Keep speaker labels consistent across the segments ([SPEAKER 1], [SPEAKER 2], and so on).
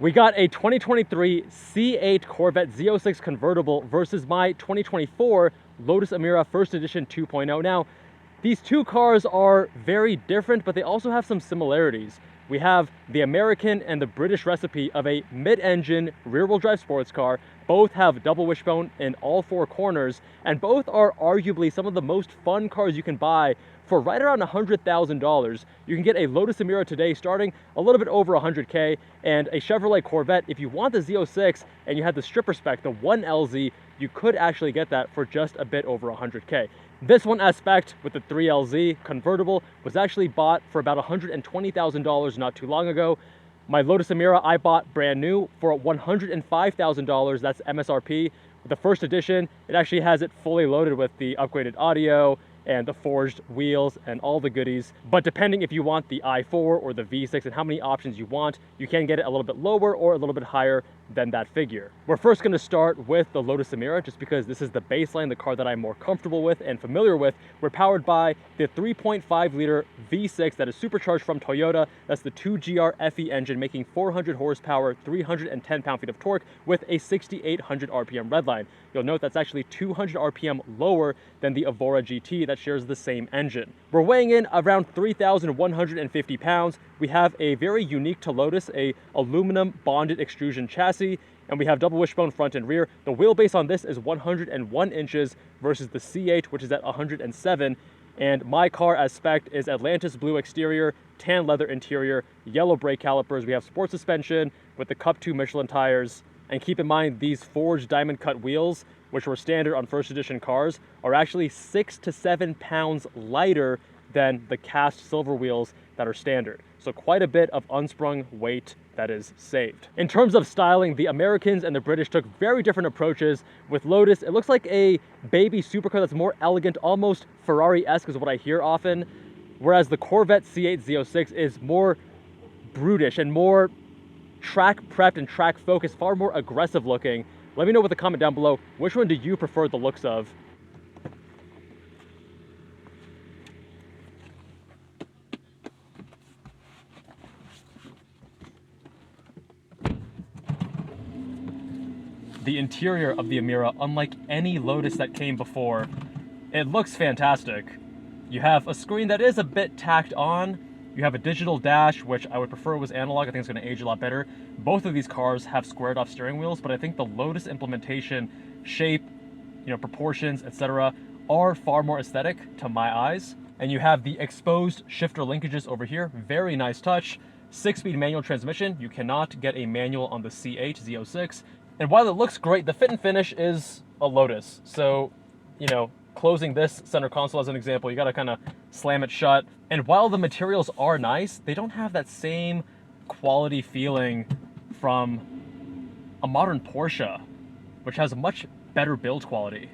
[SPEAKER 1] We got a 2023 C8 Corvette Z06 Convertible versus my 2024 Lotus Emira First Edition 2.0. Now, these two cars are very different, but they also have some similarities. We have the American and the British recipe of a mid-engine rear-wheel drive sports car. Both have double wishbone in all four corners, and both are arguably some of the most fun cars you can buy for right around $100,000. You can get a Lotus Emira today starting a little bit over 100K, and a Chevrolet Corvette. If you want the Z06 and you had the stripper spec, the 1LZ, you could actually get that for just a bit over 100K. This one as spec with the 3LZ convertible was actually bought for about $120,000 not too long ago. My Lotus Emira I bought brand new for $105,000, that's MSRP. With the first edition, it actually has it fully loaded with the upgraded audio and the forged wheels and all the goodies. But depending if you want the i4 or the V6 and how many options you want, you can get it a little bit lower or a little bit higher than that figure. We're first going to start with the Lotus Emira just because this is the baseline, the car that I'm more comfortable with and familiar with. We're powered by the 3.5 liter V6 that is supercharged from Toyota. That's the 2GR FE engine making 400 horsepower, 310 pound-feet of torque with a 6,800 RPM redline. You'll note that's actually 200 RPM lower than the Evora GT that shares the same engine. We're weighing in around 3,150 pounds. We have a very unique to Lotus, a aluminum bonded extrusion chassis, and we have double wishbone front and rear. The wheelbase on this is 101 inches versus the C8, which is at 107. And my car as spec is Atlantis blue exterior, tan leather interior, yellow brake calipers. We have sport suspension with the Cup 2 Michelin tires. And keep in mind, these forged diamond cut wheels, which were standard on first edition cars, are actually 6 to 7 pounds lighter than the cast silver wheels that are standard. So quite a bit of unsprung weight that is saved. In terms of styling, the Americans and the British took very different approaches. With Lotus, it looks like a baby supercar that's more elegant, almost Ferrari-esque is what I hear often, whereas the Corvette C8 Z06 is more brutish and more track prepped and track focused, far more aggressive looking. Let me know with a comment down below, which one do you prefer the looks of? The interior of the Emira, unlike any Lotus that came before, it looks fantastic. You have a screen that is a bit tacked on. You have a digital dash, which I would prefer was analog. I think it's going to age a lot better. Both of these cars have squared off steering wheels, but I think the Lotus implementation, shape, proportions, etc., are far more aesthetic to my eyes. And you have the exposed shifter linkages over here. Very nice touch. 6-speed manual transmission. You cannot get a manual on the C8 Z06. And while it looks great, the fit and finish is a Lotus. So, closing this center console as an example, you gotta kind of slam it shut. And while the materials are nice, they don't have that same quality feeling from a modern Porsche, which has a much better build quality.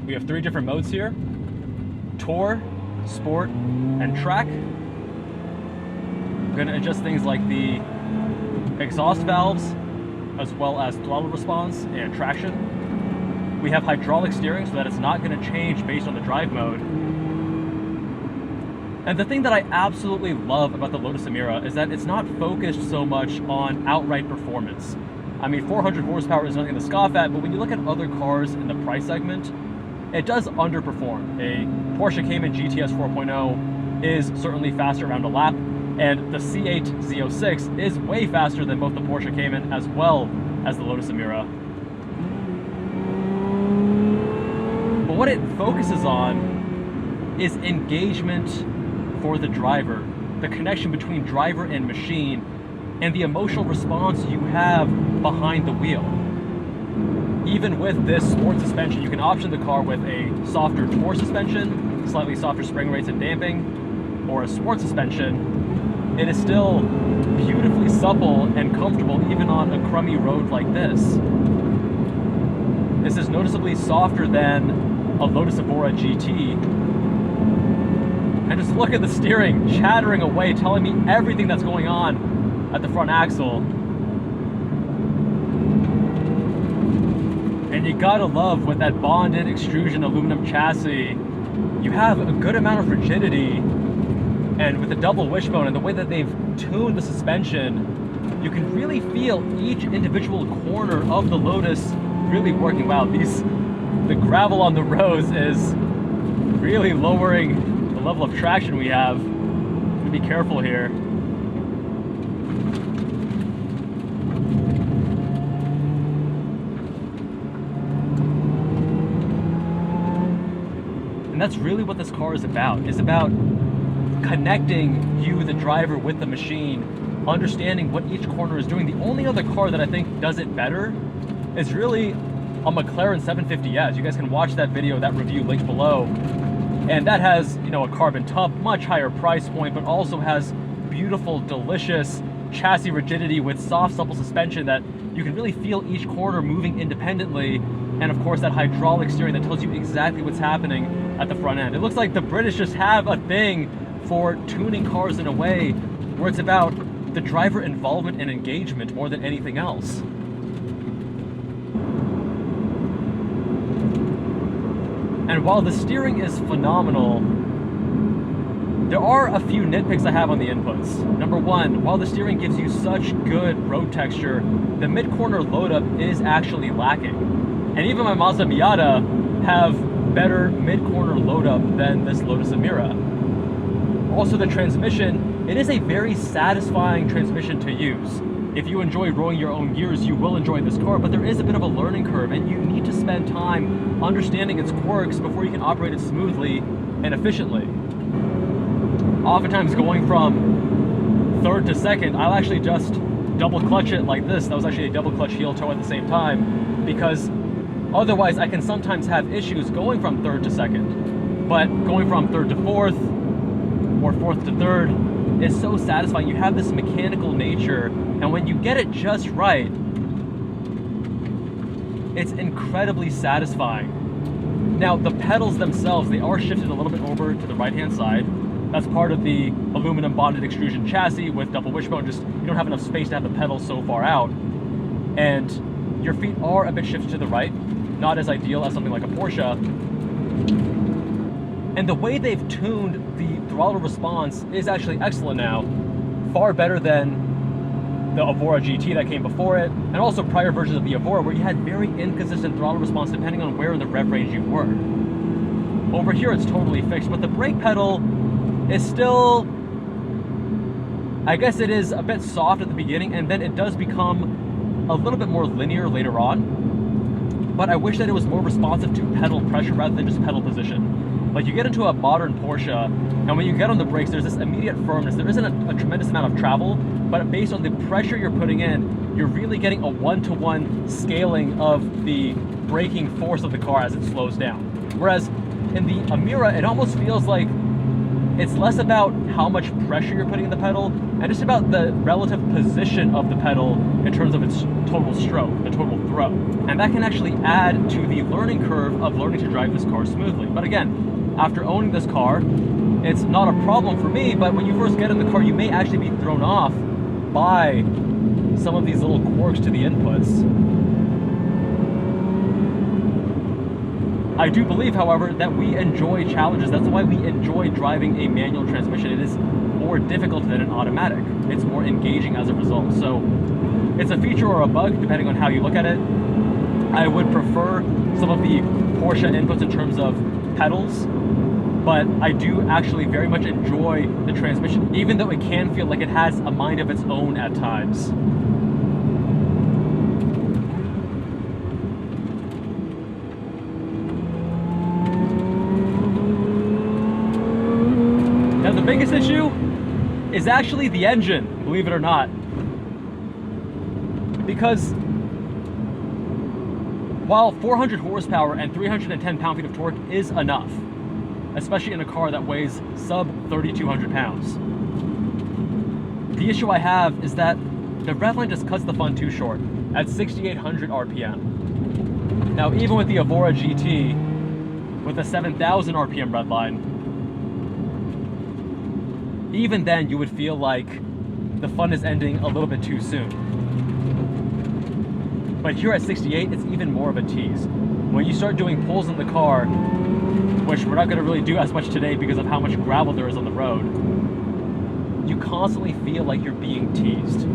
[SPEAKER 1] We have 3 different modes here: Tour, Sport, and Track. We're gonna adjust things like the exhaust valves, as well as throttle response and traction. We have hydraulic steering so that it's not going to change based on the drive mode. And the thing that I absolutely love about the Lotus Emira is that it's not focused so much on outright performance. I mean, 400 horsepower is nothing to scoff at, but when you look at other cars in the price segment, it does underperform. A Porsche Cayman GTS 4.0 is certainly faster around a lap, and the C8 Z06 is way faster than both the Porsche Cayman as well as the Lotus Emira. But what it focuses on is engagement for the driver, the connection between driver and machine, and the emotional response you have behind the wheel. Even with this sport suspension, you can option the car with a softer Tour suspension, slightly softer spring rates and damping, or a sport suspension. It is still beautifully supple and comfortable even on a crummy road like this. This is noticeably softer than a Lotus Evora GT. And just look at the steering chattering away, telling me everything that's going on at the front axle. And you gotta love with that bonded extrusion aluminum chassis, you have a good amount of rigidity And with the double wishbone and the way that they've tuned the suspension, you can really feel each individual corner of the Lotus really working. Wow, the gravel on the roads is really lowering the level of traction we have. Be careful here. And that's really what this car is about. It's about connecting you, the driver, with the machine, understanding what each corner is doing. The only other car that I think does it better is really a McLaren 750S. You guys can watch that video, that review linked below. And that has, you know, a carbon tub, much higher price point, but also has beautiful, delicious chassis rigidity with soft, supple suspension that you can really feel each corner moving independently. And of course, that hydraulic steering that tells you exactly what's happening at the front end. It looks like the British just have a thing for tuning cars in a way where it's about the driver involvement and engagement more than anything else. And while the steering is phenomenal, there are a few nitpicks I have on the inputs. Number one, while the steering gives you such good road texture, the mid-corner load-up is actually lacking. And even my Mazda Miata have better mid-corner load-up than this Lotus Emira. Also, the transmission, it is a very satisfying transmission to use. If you enjoy rolling your own gears, you will enjoy this car, but there is a bit of a learning curve, and you need to spend time understanding its quirks before you can operate it smoothly and efficiently. Oftentimes, going from third to second, I'll actually just double clutch it like this. That was actually a double clutch heel toe at the same time, because otherwise I can sometimes have issues going from third to second. But going from third to fourth, or fourth to third, is so satisfying. You have this mechanical nature, and when you get it just right, it's incredibly satisfying. Now, the pedals themselves, they are shifted a little bit over to the right-hand side. That's part of the aluminum bonded extrusion chassis with double wishbone. Just, you don't have enough space to have the pedals so far out. And your feet are a bit shifted to the right, not as ideal as something like a Porsche. And the way they've tuned the throttle response is actually excellent now. Far better than the Evora GT that came before it, and also prior versions of the Evora, where you had very inconsistent throttle response depending on where in the rev range you were. Over here it's totally fixed, but the brake pedal is still, I guess it is a bit soft at the beginning, and then it does become a little bit more linear later on. But I wish that it was more responsive to pedal pressure rather than just pedal position. Like, you get into a modern Porsche, and when you get on the brakes, there's this immediate firmness. There isn't a tremendous amount of travel, but based on the pressure you're putting in, you're really getting a one-to-one scaling of the braking force of the car as it slows down. Whereas in the Emira, it almost feels like it's less about how much pressure you're putting in the pedal and just about the relative position of the pedal in terms of its total stroke, the total throw. And that can actually add to the learning curve of learning to drive this car smoothly. But again, after owning this car, it's not a problem for me, but when you first get in the car, you may actually be thrown off by some of these little quirks to the inputs. I do believe, however, that we enjoy challenges. That's why we enjoy driving a manual transmission. It is more difficult than an automatic. It's more engaging as a result. So it's a feature or a bug, depending on how you look at it. I would prefer some of the Porsche inputs in terms of pedals, but I do actually very much enjoy the transmission, even though it can feel like it has a mind of its own at times. Now, the biggest issue is actually the engine, believe it or not. Because while 400 horsepower and 310 pound-feet of torque is enough, especially in a car that weighs sub 3,200 pounds, the issue I have is that the redline just cuts the fun too short at 6,800 RPM. Now, even with the Evora GT with a 7,000 RPM redline, even then you would feel like the fun is ending a little bit too soon. But here at 68, it's even more of a tease. When you start doing pulls in the car, which we're not going to really do as much today because of how much gravel there is on the road, you constantly feel like you're being teased.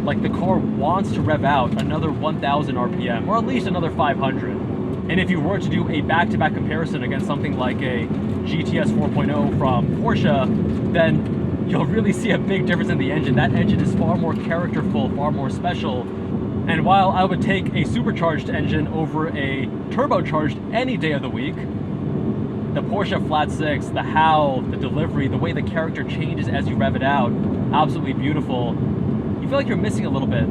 [SPEAKER 1] Like the car wants to rev out another 1,000 RPM, or at least another 500. And if you were to do a back-to-back comparison against something like a GTS 4.0 from Porsche, then you'll really see a big difference in the engine. That engine is far more characterful, far more special. And while I would take a supercharged engine over a turbocharged any day of the week, the Porsche Flat 6, the howl, the delivery, the way the character changes as you rev it out, absolutely beautiful. You feel like you're missing a little bit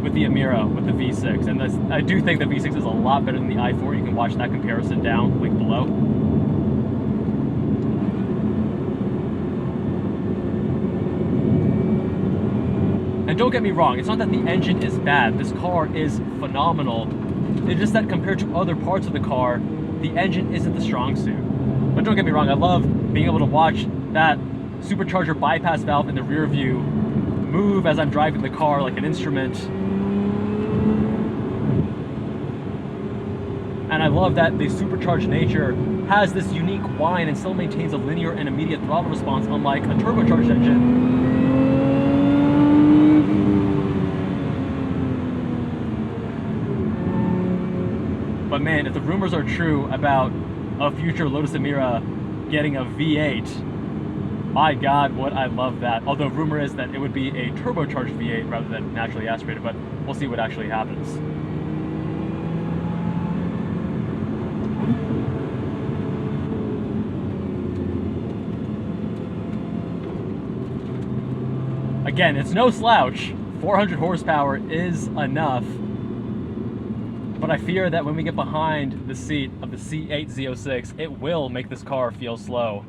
[SPEAKER 1] with the Emira, with the V6. And I do think the V6 is a lot better than the i4. You can watch that comparison down, link below. And don't get me wrong, it's not that the engine is bad. This car is phenomenal. It's just that compared to other parts of the car, the engine isn't the strong suit. But don't get me wrong, I love being able to watch that supercharger bypass valve in the rear view move as I'm driving the car like an instrument. And I love that the supercharged nature has this unique whine and still maintains a linear and immediate throttle response, unlike a turbocharged engine. But man, if the rumors are true about a future Lotus Emira getting a V8, my God, would I love that. Although rumor is that it would be a turbocharged V8 rather than naturally aspirated, but we'll see what actually happens. Again, it's no slouch. 400 horsepower is enough. But I fear that when we get behind the seat of the C8 Z06, it will make this car feel slow.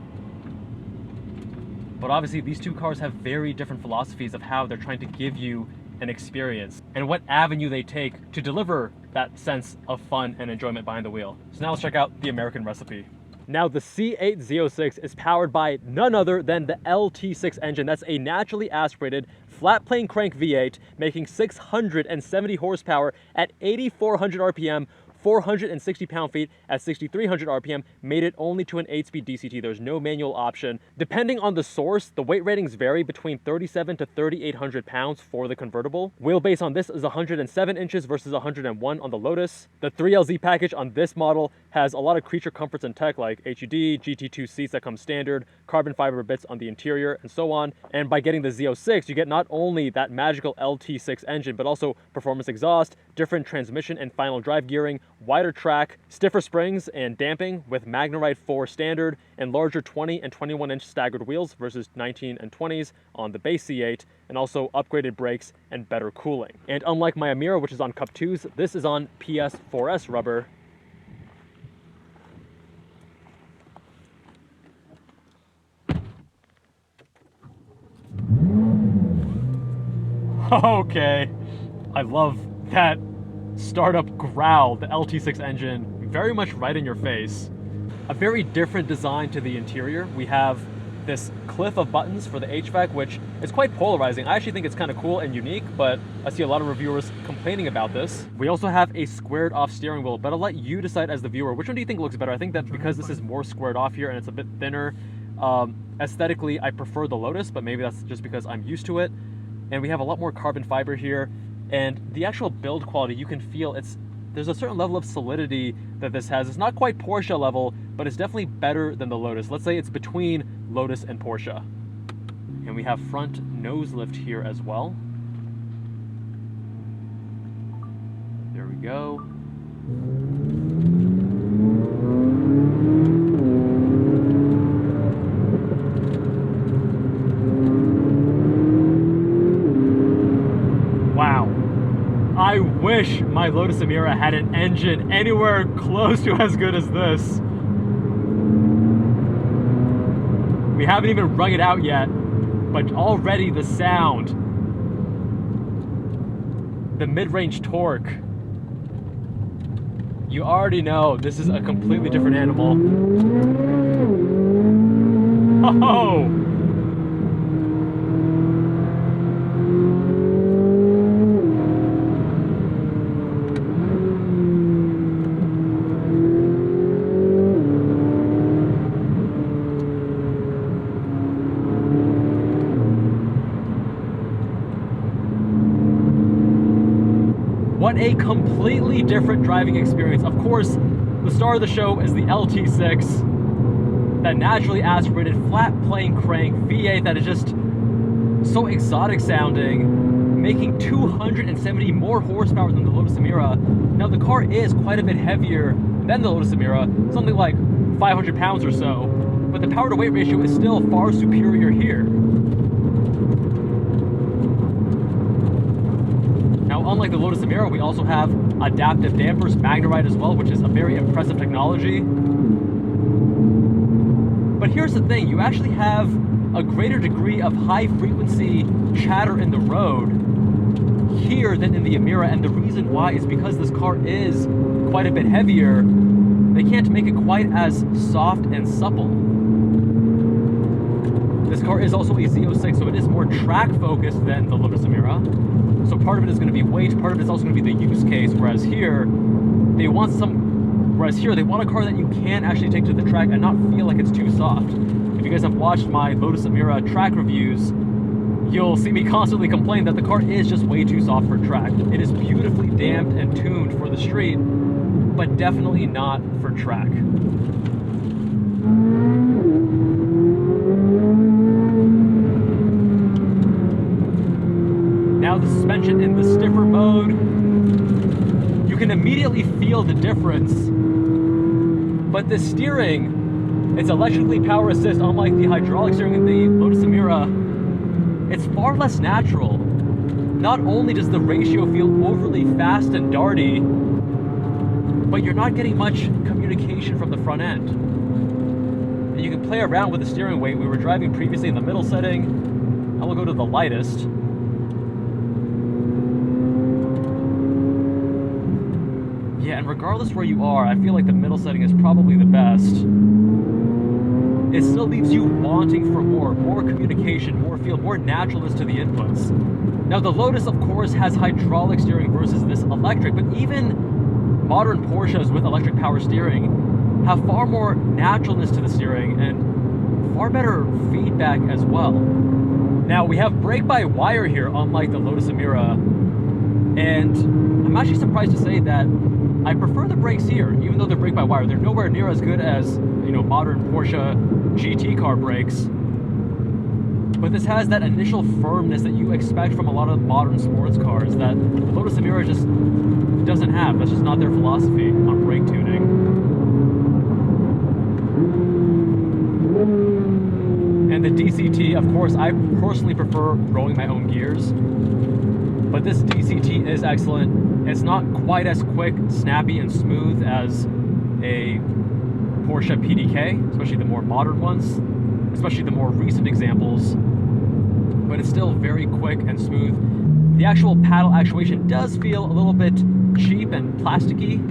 [SPEAKER 1] But obviously these two cars have very different philosophies of how they're trying to give you an experience and what avenue they take to deliver that sense of fun and enjoyment behind the wheel. So now let's check out the American recipe. Now the C8 Z06 is powered by none other than the LT6 engine. That's a naturally aspirated flat plane crank V8 making 670 horsepower at 8,400 RPM, 460 pound-feet at 6,300 RPM, made it only to an 8-speed DCT. There's no manual option. Depending on the source, the weight ratings vary between 37 to 3,800 pounds for the convertible. Wheelbase on this is 107 inches versus 101 on the Lotus. The 3LZ package on this model has a lot of creature comforts and tech like HUD, GT2 seats that come standard, carbon fiber bits on the interior, and so on. And by getting the Z06, you get not only that magical LT6 engine, but also performance exhaust, different transmission and final drive gearing, wider track, stiffer springs and damping with MagneRide 4 standard, and larger 20 and 21-inch staggered wheels versus 19 and 20s on the base C8, and also upgraded brakes and better cooling. And unlike my Emira, which is on Cup 2s, this is on PS4S rubber. Okay, I love that startup growl, the LT6 engine, very much right in your face. A very different design to the interior. We have this cliff of buttons for the HVAC, which is quite polarizing. I actually think it's kind of cool and unique, but I see a lot of reviewers complaining about this. We also have a squared off steering wheel, but I'll let you decide as the viewer, which one do you think looks better? I think that because this is more squared off here and it's a bit thinner, aesthetically I prefer the Lotus, but maybe that's just because I'm used to it. And we have a lot more carbon fiber here. And the actual build quality, you can feel there's a certain level of solidity that this has. It's not quite Porsche level, but it's definitely better than the Lotus. Let's say it's between Lotus and Porsche. And we have front nose lift here as well. There we go. Wow. I wish my Lotus Emira had an engine anywhere close to as good as this. We haven't even wrung it out yet, but already the sound, the mid-range torque, you already know this is a completely different animal. Oh! What a completely different driving experience. Of course, the star of the show is the LT6, that naturally aspirated flat plane crank V8 that is just so exotic sounding, making 270 more horsepower than the Lotus Emira. Now the car is quite a bit heavier than the Lotus Emira, something like 500 pounds or so, but the power to weight ratio is still far superior here. Now, unlike the Lotus Emira, we also have adaptive dampers, Magnaride as well, which is a very impressive technology. But here's the thing, you actually have a greater degree of high frequency chatter in the road here than in the Emira, and the reason why is because this car is quite a bit heavier. They can't make it quite as soft and supple. This car is also a Z06, so it is more track focused than the Lotus Emira. So part of it is going to be weight, part of it is also going to be the use case, whereas here they want a car that you can actually take to the track and not feel like it's too soft. If you guys have watched my Lotus Emira track reviews, you'll see me constantly complain that the car is just way too soft for track. It is beautifully damped and tuned for the street, but definitely not for track. Now the suspension in the stiffer mode, you can immediately feel the difference, but the steering, it's electrically power assist, unlike the hydraulic steering in the Lotus Emira. It's far less natural. Not only does the ratio feel overly fast and darty, but you're not getting much communication from the front end. And you can play around with the steering weight. We were driving previously in the middle setting. I will go to the lightest. Yeah, and regardless where you are, I feel like the middle setting is probably the best. It still leaves you wanting for more communication, more feel, more naturalness to the inputs. Now the Lotus, of course, has hydraulic steering versus this electric, but even modern Porsches with electric power steering have far more naturalness to the steering and far better feedback as well. Now we have brake-by-wire here, unlike the Lotus Emira, and I'm actually surprised to say that I prefer the brakes here, even though they're brake-by-wire. They're nowhere near as good as, modern Porsche GT car brakes. But this has that initial firmness that you expect from a lot of modern sports cars that the Lotus Emira just doesn't have. That's just not their philosophy on brake tuning. And the DCT, of course, I personally prefer rolling my own gears, but this DCT is excellent. It's not quite as quick, snappy, and smooth as a Porsche PDK, especially the more modern ones, especially the more recent examples, but it's still very quick and smooth. The actual paddle actuation does feel a little bit cheap and plasticky,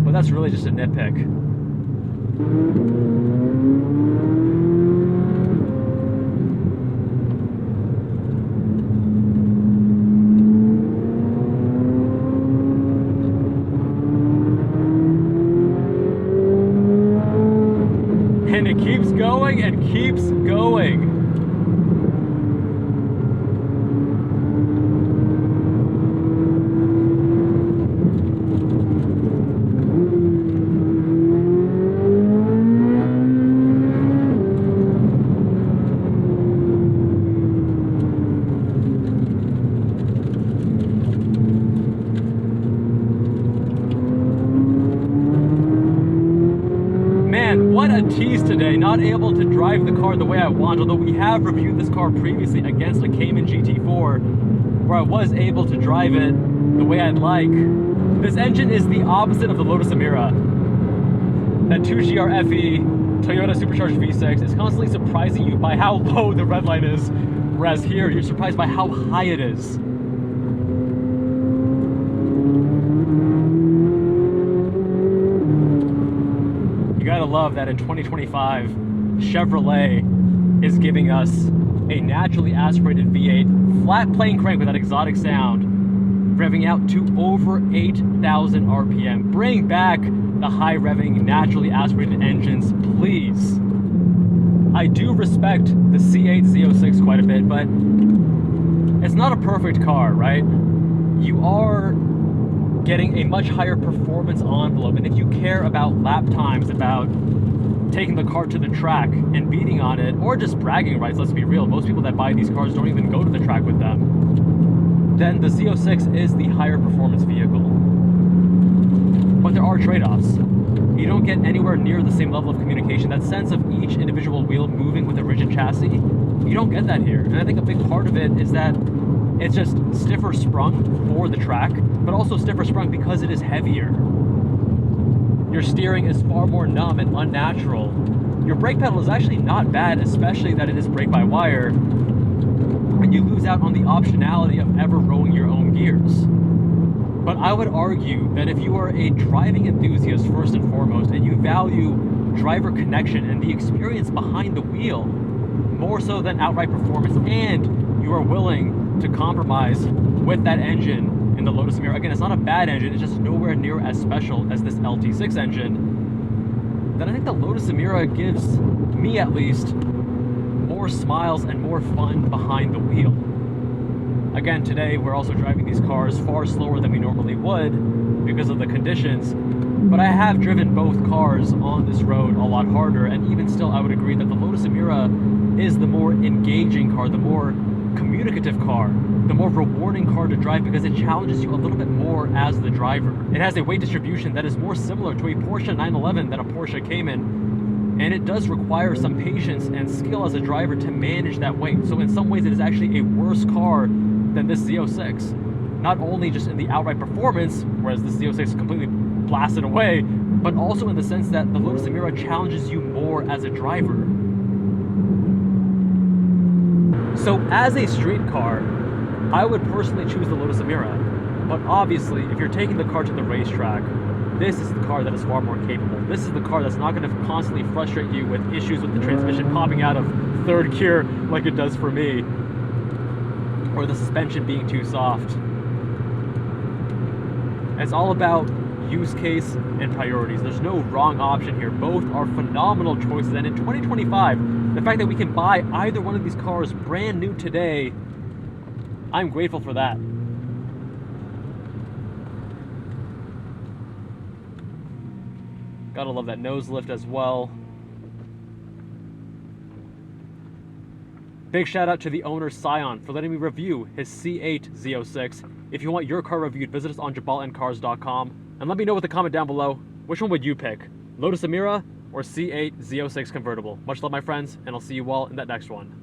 [SPEAKER 1] but that's really just a nitpick. And it keeps going and keeps going. What a tease today, not able to drive the car the way I want, although we have reviewed this car previously against a Cayman GT4, where I was able to drive it the way I'd like. This engine is the opposite of the Lotus Emira. That 2GR-FE Toyota Supercharged V6 is constantly surprising you by how low the red line is, whereas here you're surprised by how high it is. You gotta love that in 2025, Chevrolet is giving us a naturally aspirated V8, flat plane crank with that exotic sound, revving out to over 8,000 RPM. Bring back the high revving, naturally aspirated engines, please. I do respect the C8 Z06 quite a bit, but it's not a perfect car, right? You are getting a much higher performance envelope, and if you care about lap times, about taking the car to the track and beating on it, or just bragging rights, let's be real, most people that buy these cars don't even go to the track with them, then the Z06 is the higher performance vehicle. But there are trade-offs. You don't get anywhere near the same level of communication, that sense of each individual wheel moving with a rigid chassis. You don't get that here, and I think a big part of it is that it's just stiffer sprung for the track, but also stiffer sprung because it is heavier. Your steering is far more numb and unnatural. Your brake pedal is actually not bad, especially that it is brake-by-wire, and you lose out on the optionality of ever rolling your own gears. But I would argue that if you are a driving enthusiast first and foremost, and you value driver connection and the experience behind the wheel more so than outright performance, and you are willing to compromise with that engine in the Lotus Emira. Again, it's not a bad engine, it's just nowhere near as special as this LT6 engine. Then I think the Lotus Emira gives me, at least, more smiles and more fun behind the wheel. Again, today we're also driving these cars far slower than we normally would because of the conditions, but I have driven both cars on this road a lot harder, and even still I would agree that the Lotus Emira is the more engaging car, the more communicative car, the more rewarding car to drive because it challenges you a little bit more as the driver. It has a weight distribution that is more similar to a Porsche 911 than a Porsche Cayman, and it does require some patience and skill as a driver to manage that weight. So in some ways it is actually a worse car than this Z06. Not only just in the outright performance, whereas the Z06 is completely blasted away, but also in the sense that the Lotus Emira challenges you more as a driver. So as a street car, I would personally choose the Lotus Emira, but obviously if you're taking the car to the racetrack, this is the car that is far more capable. This is the car that's not going to constantly frustrate you with issues with the transmission popping out of third gear like it does for me, or the suspension being too soft. It's all about use case and priorities. There's no wrong option here. Both are phenomenal choices, and in 2025, the fact that we can buy either one of these cars brand new today, I'm grateful for that. Gotta love that nose lift as well. Big shout out to the owner Scion for letting me review his C8 Z06. If you want your car reviewed, visit us on jabalandcars.com and let me know with a comment down below, which one would you pick? Lotus Emira or C8 Z06 Convertible? Much love, my friends, and I'll see you all in that next one.